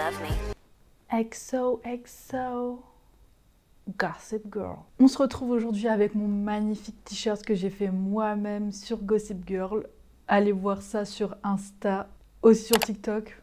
love me. XOXO Gossip Girl. On se retrouve aujourd'hui avec mon magnifique t-shirt que j'ai fait moi-même sur Gossip Girl. Allez voir ça sur Insta, aussi sur TikTok.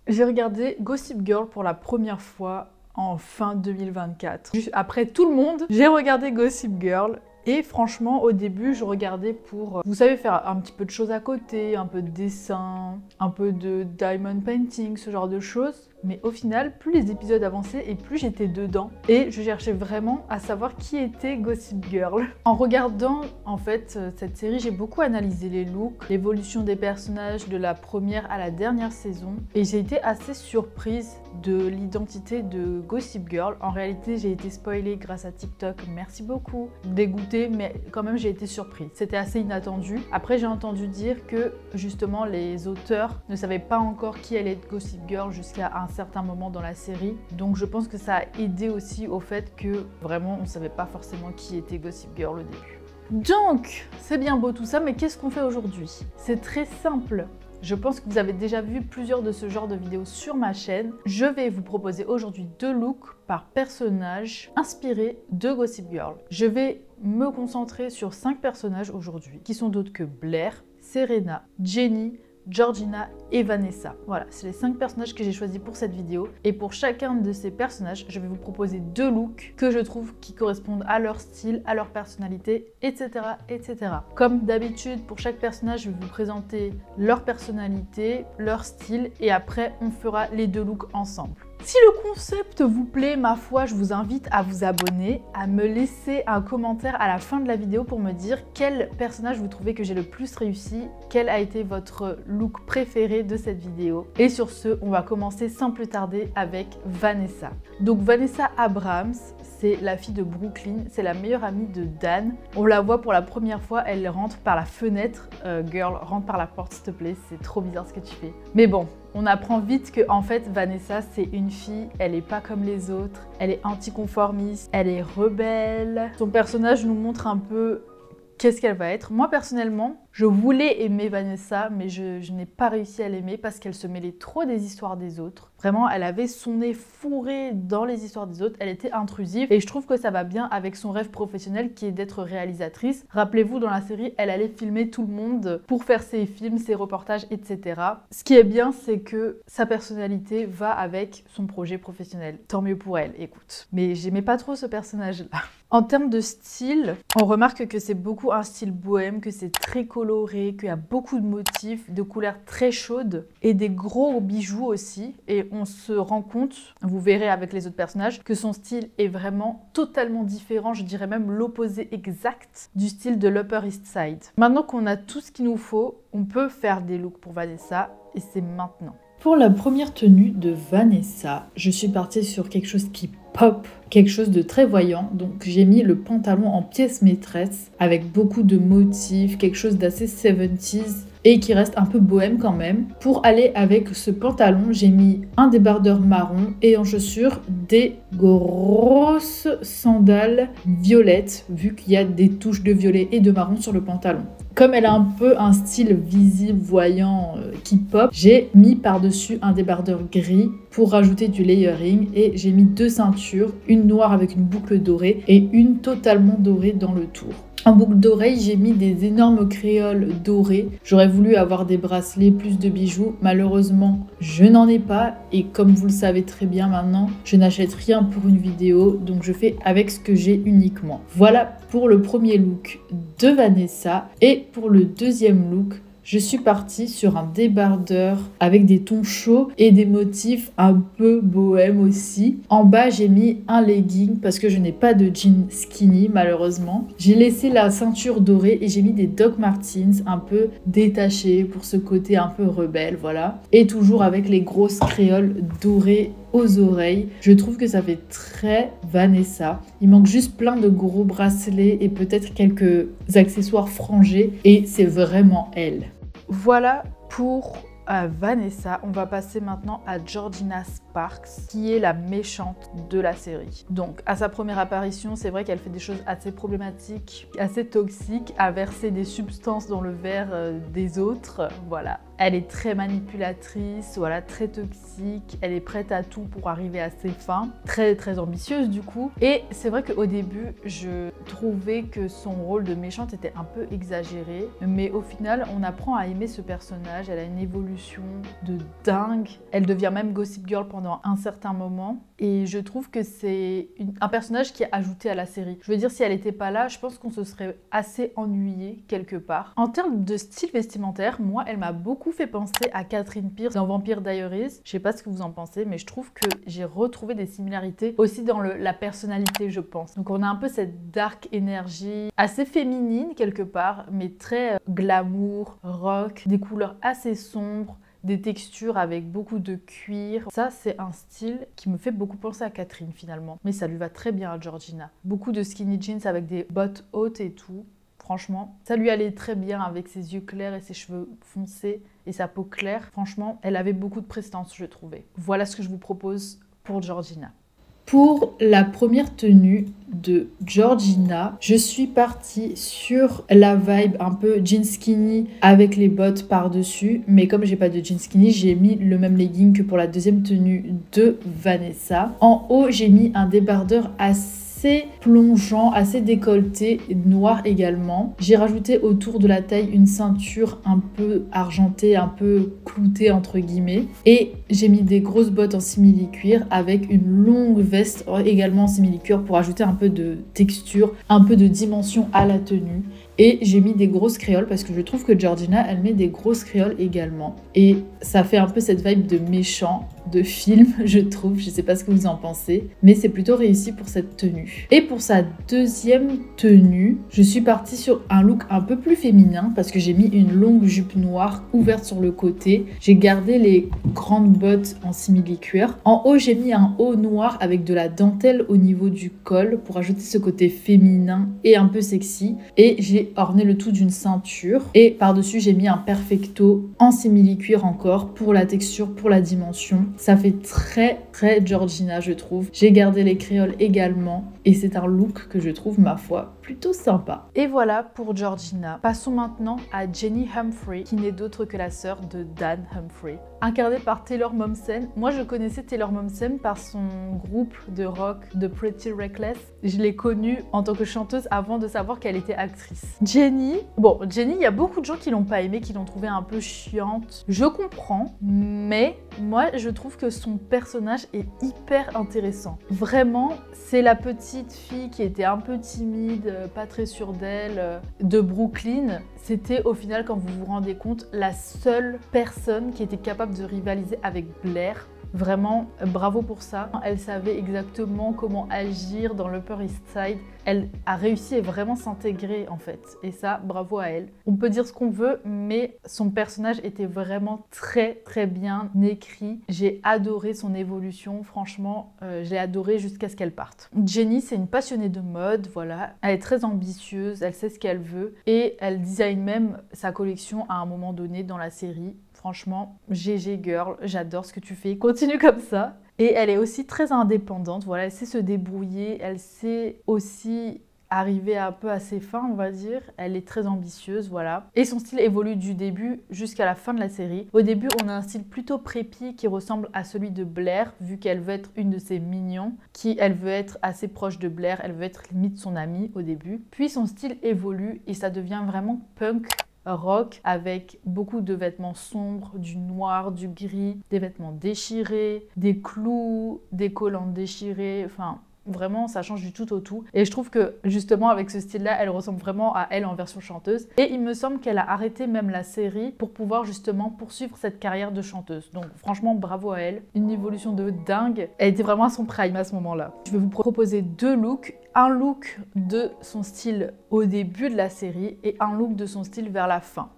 J'ai regardé Gossip Girl pour la première fois en fin 2024. Juste après tout le monde, j'ai regardé Gossip Girl. Et franchement, au début, je regardais pour, vous savez, faire un petit peu de choses à côté, un peu de dessin, un peu de diamond painting, ce genre de choses. Mais au final, plus les épisodes avançaient et plus j'étais dedans. Et je cherchais vraiment à savoir qui était Gossip Girl. En regardant, en fait, cette série, j'ai beaucoup analysé les looks, l'évolution des personnages de la première à la dernière saison. Et j'ai été assez surprise de l'identité de Gossip Girl. En réalité, j'ai été spoilée grâce à TikTok. Merci beaucoup. Dégoûtée, mais quand même, j'ai été surprise. C'était assez inattendu. Après, j'ai entendu dire que, justement, les auteurs ne savaient pas encore qui allait être Gossip Girl jusqu'à un certain moment dans la série. Donc je pense que ça a aidé aussi au fait que vraiment on savait pas forcément qui était Gossip Girl au début. Donc c'est bien beau tout ça, mais qu'est-ce qu'on fait aujourd'hui? C'est très simple. Je pense que vous avez déjà vu plusieurs de ce genre de vidéos sur ma chaîne. Je vais vous proposer aujourd'hui 2 looks par personnage inspirés de Gossip Girl. Je vais me concentrer sur 5 personnages aujourd'hui qui sont d'autres que Blair, Serena, Jenny, Georgina et Vanessa. Voilà, c'est les 5 personnages que j'ai choisis pour cette vidéo. Et pour chacun de ces personnages, je vais vous proposer 2 looks que je trouve qui correspondent à leur style, à leur personnalité, etc. etc. Comme d'habitude, pour chaque personnage, je vais vous présenter leur personnalité, leur style, et après, on fera les 2 looks ensemble. Si le concept vous plaît, ma foi, je vous invite à vous abonner, à me laisser un commentaire à la fin de la vidéo pour me dire quel personnage vous trouvez que j'ai le plus réussi, quel a été votre look préféré de cette vidéo. Et sur ce, on va commencer sans plus tarder avec Vanessa. Donc Vanessa Abrams, c'est la fille de Brooklyn, c'est la meilleure amie de Dan. On la voit pour la première fois, elle rentre par la fenêtre. Girl, rentre par la porte s'il te plaît, c'est trop bizarre ce que tu fais. Mais bon, on apprend vite que en fait Vanessa c'est une fille, elle est pas comme les autres, elle est anticonformiste, elle est rebelle. Son personnage nous montre un peu qu'est-ce qu'elle va être. Moi personnellement, je voulais aimer Vanessa, mais je n'ai pas réussi à l'aimer parce qu'elle se mêlait trop des histoires des autres. Vraiment, elle avait son nez fourré dans les histoires des autres, elle était intrusive et je trouve que ça va bien avec son rêve professionnel qui est d'être réalisatrice. Rappelez-vous, dans la série, elle allait filmer tout le monde pour faire ses films, ses reportages, etc. Ce qui est bien, c'est que sa personnalité va avec son projet professionnel. Tant mieux pour elle, écoute. Mais j'aimais pas trop ce personnage-là. En termes de style, on remarque que c'est beaucoup un style bohème, que c'est très coloré, qu'il y a beaucoup de motifs, de couleurs très chaudes et des gros bijoux aussi. Et on se rend compte, vous verrez avec les autres personnages, que son style est vraiment totalement différent, je dirais même l'opposé exact du style de l'Upper East Side. Maintenant qu'on a tout ce qu'il nous faut, on peut faire des looks pour Vanessa et c'est maintenant. Pour la première tenue de Vanessa, je suis partie sur quelque chose qui pop, quelque chose de très voyant. Donc j'ai mis le pantalon en pièce maîtresse avec beaucoup de motifs, quelque chose d'assez 70s et qui reste un peu bohème quand même. Pour aller avec ce pantalon, j'ai mis un débardeur marron et en chaussures des grosses sandales violettes, vu qu'il y a des touches de violet et de marron sur le pantalon. Comme elle a un peu un style visible, voyant, qui pop, j'ai mis par-dessus un débardeur gris pour rajouter du layering et j'ai mis 2 ceintures, une noire avec une boucle dorée et une totalement dorée dans le tour. En boucle d'oreille, j'ai mis des énormes créoles dorées. J'aurais voulu avoir des bracelets, plus de bijoux. Malheureusement, je n'en ai pas. Et comme vous le savez très bien maintenant, je n'achète rien pour une vidéo. Donc je fais avec ce que j'ai uniquement. Voilà pour le premier look de Vanessa. Et pour le deuxième look, je suis partie sur un débardeur avec des tons chauds et des motifs un peu bohèmes aussi. En bas, j'ai mis un legging parce que je n'ai pas de jean skinny malheureusement. J'ai laissé la ceinture dorée et j'ai mis des Doc Martens un peu détachés pour ce côté un peu rebelle, voilà. Et toujours avec les grosses créoles dorées aux oreilles. Je trouve que ça fait très Vanessa. Il manque juste plein de gros bracelets et peut-être quelques accessoires frangés et c'est vraiment elle. Voilà pour Vanessa. On va passer maintenant à Georgina Sparks, qui est la méchante de la série. Donc, à sa première apparition, c'est vrai qu'elle fait des choses assez problématiques, assez toxiques, à verser des substances dans le verre des autres. Voilà. Elle est très manipulatrice, voilà, très toxique. Elle est prête à tout pour arriver à ses fins. Très très ambitieuse du coup. Et c'est vrai qu'au début, je trouvais que son rôle de méchante était un peu exagéré. Mais au final, on apprend à aimer ce personnage. Elle a une évolution de dingue. Elle devient même Gossip Girl pendant un certain moment. Et je trouve que c'est un personnage qui est ajouté à la série. Je veux dire, si elle n'était pas là, je pense qu'on se serait assez ennuyé quelque part. En termes de style vestimentaire, moi, elle m'a beaucoup fait penser à Catherine Pierce dans Vampire Diaries. Je sais pas ce que vous en pensez, mais je trouve que j'ai retrouvé des similarités aussi dans la personnalité, je pense. Donc on a un peu cette dark énergie, assez féminine quelque part, mais très glamour, rock, des couleurs assez sombres, des textures avec beaucoup de cuir. Ça, c'est un style qui me fait beaucoup penser à Catherine finalement. Mais ça lui va très bien à Georgina. Beaucoup de skinny jeans avec des bottes hautes et tout. Franchement, ça lui allait très bien avec ses yeux clairs et ses cheveux foncés et sa peau claire. Franchement, elle avait beaucoup de prestance, je trouvais. Voilà ce que je vous propose pour Georgina. Pour la première tenue de Georgina, je suis partie sur la vibe un peu jean skinny avec les bottes par-dessus. Mais comme j'ai pas de jean skinny, j'ai mis le même legging que pour la deuxième tenue de Vanessa. En haut, j'ai mis un débardeur assez plongeant, assez décolleté, noir également. J'ai rajouté autour de la taille une ceinture un peu argentée, un peu cloutée entre guillemets. Et j'ai mis des grosses bottes en simili-cuir avec une longue veste également en simili-cuir pour ajouter un peu de texture, un peu de dimension à la tenue. Et j'ai mis des grosses créoles parce que je trouve que Georgina, elle met des grosses créoles également. Et ça fait un peu cette vibe de méchant, de film, je trouve. Je sais pas ce que vous en pensez, mais c'est plutôt réussi pour cette tenue. Et pour sa deuxième tenue, je suis partie sur un look un peu plus féminin parce que j'ai mis une longue jupe noire ouverte sur le côté. J'ai gardé les grandes bottes en simili-cuir. En haut, j'ai mis un haut noir avec de la dentelle au niveau du col pour ajouter ce côté féminin et un peu sexy. Et j'ai orné le tout d'une ceinture. Et par-dessus, j'ai mis un perfecto en simili-cuir encore pour la texture, pour la dimension. Ça fait très très Georgina, je trouve. J'ai gardé les créoles également. Et c'est un look que je trouve, ma foi, plutôt sympa. Et voilà pour Georgina. Passons maintenant à Jenny Humphrey, qui n'est d'autre que la sœur de Dan Humphrey, incarnée par Taylor Momsen. Moi, je connaissais Taylor Momsen par son groupe de rock The Pretty Reckless. Je l'ai connue en tant que chanteuse avant de savoir qu'elle était actrice. Jenny, il y a beaucoup de gens qui l'ont pas aimée, qui l'ont trouvée un peu chiante. Je comprends, mais moi, je trouve que son personnage est hyper intéressant. Vraiment, c'est la petite fille qui était un peu timide, pas très sûre d'elle, de Brooklyn. C'était au final, quand vous vous rendez compte, la seule personne qui était capable de rivaliser avec Blair. Vraiment, bravo pour ça. Elle savait exactement comment agir dans l'Upper East Side. Elle a réussi à vraiment s'intégrer en fait. Et ça, bravo à elle. On peut dire ce qu'on veut, mais son personnage était vraiment très très bien écrit. J'ai adoré son évolution. Franchement, j'ai adoré jusqu'à ce qu'elle parte. Jenny, c'est une passionnée de mode, voilà. Elle est très ambitieuse, elle sait ce qu'elle veut. Et elle design même sa collection à un moment donné dans la série. Franchement, GG girl, j'adore ce que tu fais, continue comme ça. Et elle est aussi très indépendante, voilà, elle sait se débrouiller, elle sait aussi arriver un peu à ses fins, on va dire. Elle est très ambitieuse, voilà. Et son style évolue du début jusqu'à la fin de la série. Au début, on a un style plutôt préppy qui ressemble à celui de Blair, vu qu'elle veut être une de ses mignons, elle veut être assez proche de Blair, elle veut être limite son amie au début. Puis son style évolue et ça devient vraiment punk, rock, avec beaucoup de vêtements sombres, du noir, du gris, des vêtements déchirés, des clous, des collants déchirés, enfin vraiment ça change du tout au tout. Et je trouve que justement avec ce style là, elle ressemble vraiment à elle en version chanteuse. Et il me semble qu'elle a arrêté même la série pour pouvoir justement poursuivre cette carrière de chanteuse. Donc franchement bravo à elle, une évolution de dingue. Elle était vraiment à son prime à ce moment là. Je vais vous proposer deux looks. Un look de son style au début de la série et un look de son style vers la fin.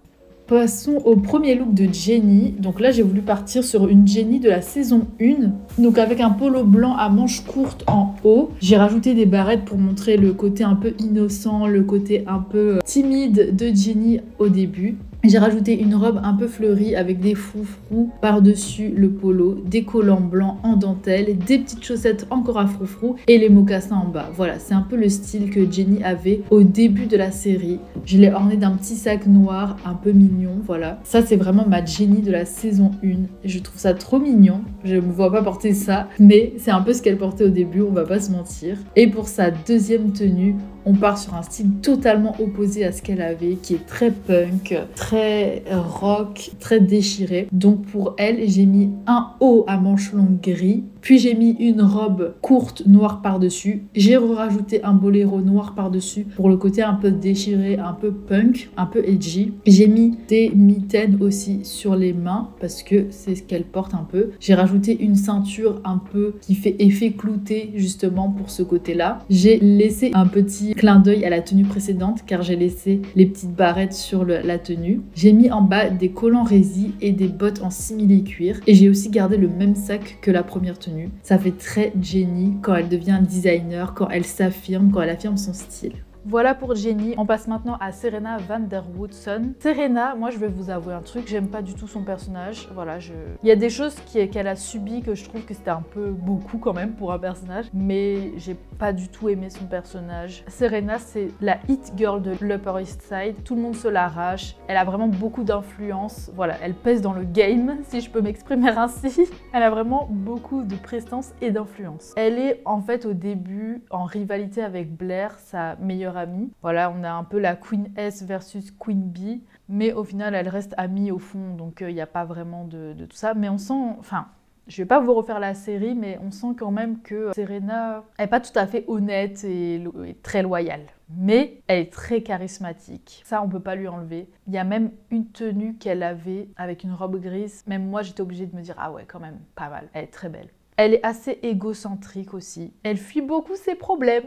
Passons au premier look de Jenny. Donc là, j'ai voulu partir sur une Jenny de la saison 1. Donc avec un polo blanc à manches courtes en haut. J'ai rajouté des barrettes pour montrer le côté un peu innocent, le côté un peu timide de Jenny au début. J'ai rajouté une robe un peu fleurie avec des froufrous par-dessus le polo, des collants blancs en dentelle, des petites chaussettes encore à froufrous et les mocassins en bas. Voilà, c'est un peu le style que Jenny avait au début de la série. Je l'ai orné d'un petit sac noir un peu mignon, voilà. Ça, c'est vraiment ma Jenny de la saison 1. Je trouve ça trop mignon. Je me vois pas porter ça, mais c'est un peu ce qu'elle portait au début, on va pas se mentir. Et pour sa deuxième tenue, on part sur un style totalement opposé à ce qu'elle avait, qui est très punk, très rock, très déchiré. Donc pour elle, j'ai mis un haut à manches longues gris, puis j'ai mis une robe courte noire par-dessus. J'ai rajouté un boléro noir par-dessus pour le côté un peu déchiré, un peu punk, un peu edgy. J'ai mis des mitaines aussi sur les mains parce que c'est ce qu'elle porte un peu. J'ai rajouté une ceinture un peu qui fait effet clouté justement pour ce côté-là. J'ai laissé un petit clin d'œil à la tenue précédente car j'ai laissé les petites barrettes sur la tenue. J'ai mis en bas des collants résille et des bottes en simili-cuir et j'ai aussi gardé le même sac que la première tenue. Ça fait très Jenny quand elle devient designer, quand elle s'affirme, quand elle affirme son style. Voilà pour Jenny. On passe maintenant à Serena van der Woodsen. Serena, moi je vais vous avouer un truc, j'aime pas du tout son personnage. Voilà, il y a des choses qu'elle a subies que je trouve que c'était un peu beaucoup quand même pour un personnage, mais j'ai pas du tout aimé son personnage. Serena, c'est la hit girl de l'Upper East Side. Tout le monde se l'arrache. Elle a vraiment beaucoup d'influence. Voilà, elle pèse dans le game, si je peux m'exprimer ainsi. Elle a vraiment beaucoup de prestance et d'influence. Elle est en fait au début en rivalité avec Blair, sa meilleure amie. Voilà, on a un peu la Queen S versus Queen B, mais au final, elle reste amie au fond, donc il n'y a pas vraiment de tout ça. Mais on sent, enfin, je vais pas vous refaire la série, mais on sent quand même que Serena n'est pas tout à fait honnête et très loyale. Mais elle est très charismatique. Ça, on peut pas lui enlever. Il y a même une tenue qu'elle avait avec une robe grise. Même moi, j'étais obligée de me dire, ah ouais, quand même, pas mal. Elle est très belle. Elle est assez égocentrique aussi. Elle fuit beaucoup ses problèmes.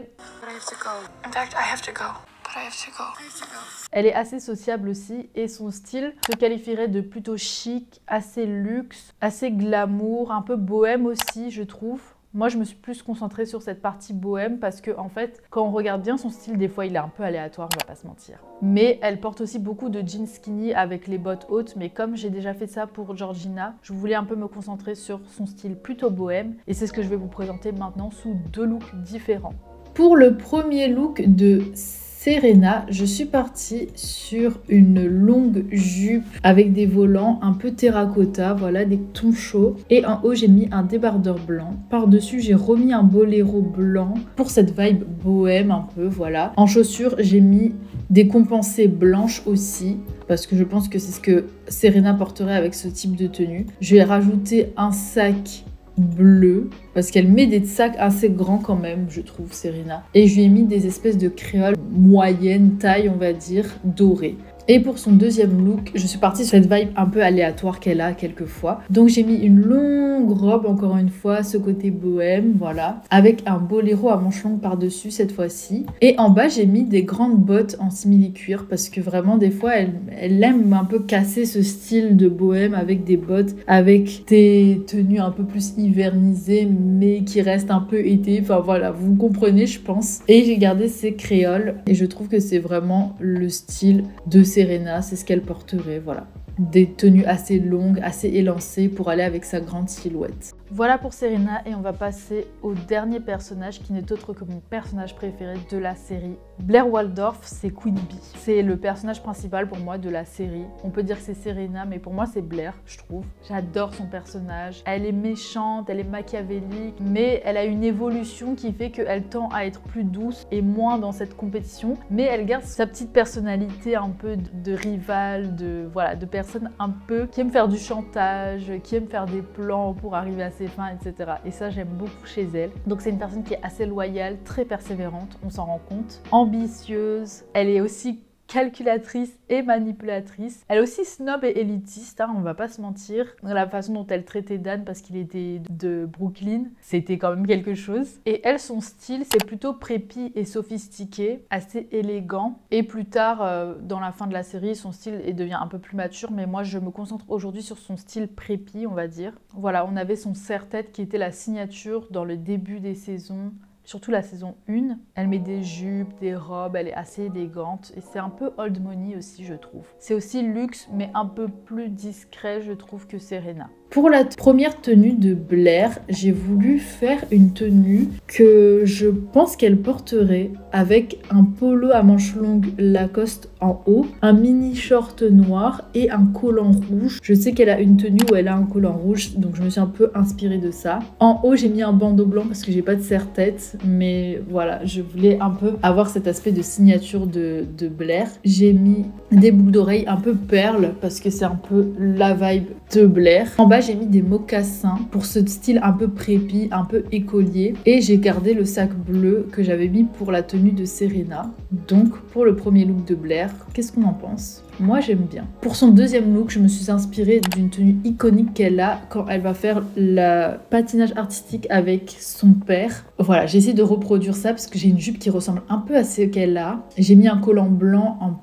Elle est assez sociable aussi et son style se qualifierait de plutôt chic, assez luxe, assez glamour, un peu bohème aussi, je trouve. Moi, je me suis plus concentrée sur cette partie bohème parce que, en fait, quand on regarde bien son style, des fois, il est un peu aléatoire, on va pas se mentir. Mais elle porte aussi beaucoup de jeans skinny avec les bottes hautes, mais comme j'ai déjà fait ça pour Georgina, je voulais un peu me concentrer sur son style plutôt bohème et c'est ce que je vais vous présenter maintenant sous deux looks différents. Pour le premier look de Serena, je suis partie sur une longue jupe avec des volants un peu terracotta, voilà, des tons chauds. Et en haut, j'ai mis un débardeur blanc. Par-dessus, j'ai remis un boléro blanc pour cette vibe bohème un peu, voilà. En chaussures, j'ai mis des compensées blanches aussi, parce que je pense que c'est ce que Serena porterait avec ce type de tenue. Je vais rajouter un sac bleu parce qu'elle met des sacs assez grands quand même, je trouve, Serena. Et je lui ai mis des espèces de créoles moyenne taille, on va dire, dorées. Et pour son deuxième look, je suis partie sur cette vibe un peu aléatoire qu'elle a quelquefois. Donc j'ai mis une longue robe, encore une fois, ce côté bohème, voilà, avec un boléro à manches longues par-dessus cette fois-ci. Et en bas, j'ai mis des grandes bottes en simili-cuir parce que vraiment, des fois, elle aime un peu casser ce style de bohème avec des bottes, avec des tenues un peu plus hivernisées, mais qui restent un peu été. Enfin voilà, vous comprenez, je pense. Et j'ai gardé ces créoles et je trouve que c'est vraiment le style de Serena, c'est ce qu'elle porterait, voilà. Des tenues assez longues, assez élancées pour aller avec sa grande silhouette. Voilà pour Serena et on va passer au dernier personnage qui n'est autre que mon personnage préféré de la série. Blair Waldorf, c'est Queen Bee. C'est le personnage principal pour moi de la série. On peut dire que c'est Serena, mais pour moi c'est Blair, je trouve. J'adore son personnage. Elle est méchante, elle est machiavélique, mais elle a une évolution qui fait qu'elle tend à être plus douce et moins dans cette compétition. Mais elle garde sa petite personnalité un peu de rivale, voilà, de personne un peu qui aime faire du chantage, qui aime faire des plans pour arriver à ses fins, etc. Et ça, j'aime beaucoup chez elle. Donc c'est une personne qui est assez loyale, très persévérante, on s'en rend compte, ambitieuse. Elle est aussi calculatrice et manipulatrice. Elle est aussi snob et élitiste, hein, on va pas se mentir. La façon dont elle traitait Dan parce qu'il était de Brooklyn, c'était quand même quelque chose. Et elle, son style, c'est plutôt préppy et sophistiqué, assez élégant. Et plus tard, dans la fin de la série, son style devient un peu plus mature, mais moi, je me concentre aujourd'hui sur son style préppy, on va dire. Voilà, on avait son serre-tête qui était la signature dans le début des saisons. surtout la saison 1. Elle met des jupes, des robes, elle est assez élégante et c'est un peu old money aussi, je trouve. C'est aussi luxe mais un peu plus discret, je trouve, que Serena. Pour la première tenue de Blair, j'ai voulu faire une tenue que je pense qu'elle porterait avec un polo à manches longues Lacoste en haut, un mini short noir et un collant rouge. Je sais qu'elle a une tenue où elle a un collant rouge, donc je me suis un peu inspirée de ça. En haut, j'ai mis un bandeau blanc parce que j'ai pas de serre-tête, mais voilà, je voulais un peu avoir cet aspect de signature de Blair. J'ai mis des boucles d'oreilles un peu perles parce que c'est un peu la vibe de Blair. En bas, j'ai mis des mocassins pour ce style un peu prépi, un peu écolier. Et j'ai gardé le sac bleu que j'avais mis pour la tenue de Serena. Donc, pour le premier look de Blair, qu'est-ce qu'on en pense ? Moi, j'aime bien. Pour son deuxième look, je me suis inspirée d'une tenue iconique qu'elle a quand elle va faire le patinage artistique avec son père. Voilà, j'ai essayé de reproduire ça parce que j'ai une jupe qui ressemble un peu à ce qu'elle a. J'ai mis un collant blanc en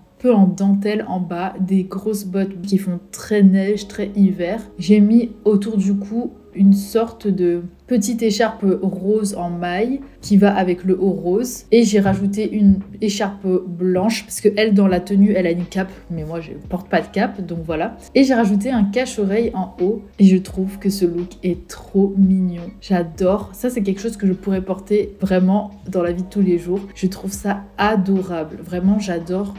dentelle en bas, des grosses bottes qui font très neige, très hiver. J'ai mis autour du cou une sorte de petite écharpe rose en maille qui va avec le haut rose. Et j'ai rajouté une écharpe blanche parce que elle, dans la tenue, elle a une cape, mais moi je porte pas de cape, donc voilà. Et j'ai rajouté un cache-oreille en haut et je trouve que ce look est trop mignon. J'adore. Ça, c'est quelque chose que je pourrais porter vraiment dans la vie de tous les jours. Je trouve ça adorable. Vraiment, j'adore.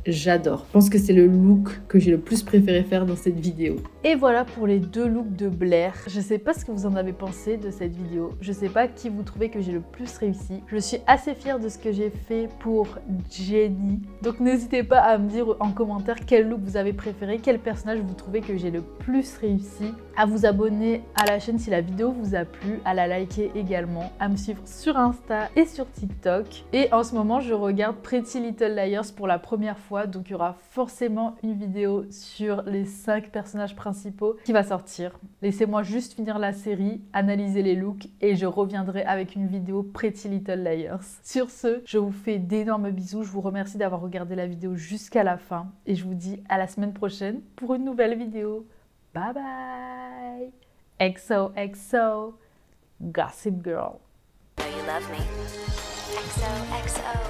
Je pense que c'est le look que j'ai le plus préféré faire dans cette vidéo. Et voilà pour les deux looks de Blair. Je sais pas ce que vous en avez pensé de cette vidéo. Je sais pas qui vous trouvez que j'ai le plus réussi. Je suis assez fière de ce que j'ai fait pour Jenny. Donc n'hésitez pas à me dire en commentaire quel look vous avez préféré, quel personnage vous trouvez que j'ai le plus réussi. À vous abonner à la chaîne si la vidéo vous a plu, à la liker également, à me suivre sur Insta et sur TikTok. Et en ce moment, je regarde Pretty Little Liars pour la première fois. Donc il y aura forcément une vidéo sur les 5 personnages principaux qui va sortir. Laissez-moi juste finir la série, analyser les looks et je reviendrai avec une vidéo Pretty Little Liars. Sur ce, je vous fais d'énormes bisous. Je vous remercie d'avoir regardé la vidéo jusqu'à la fin et je vous dis à la semaine prochaine pour une nouvelle vidéo. Bye bye! XOXO Gossip Girl. Know you love me. XOXO.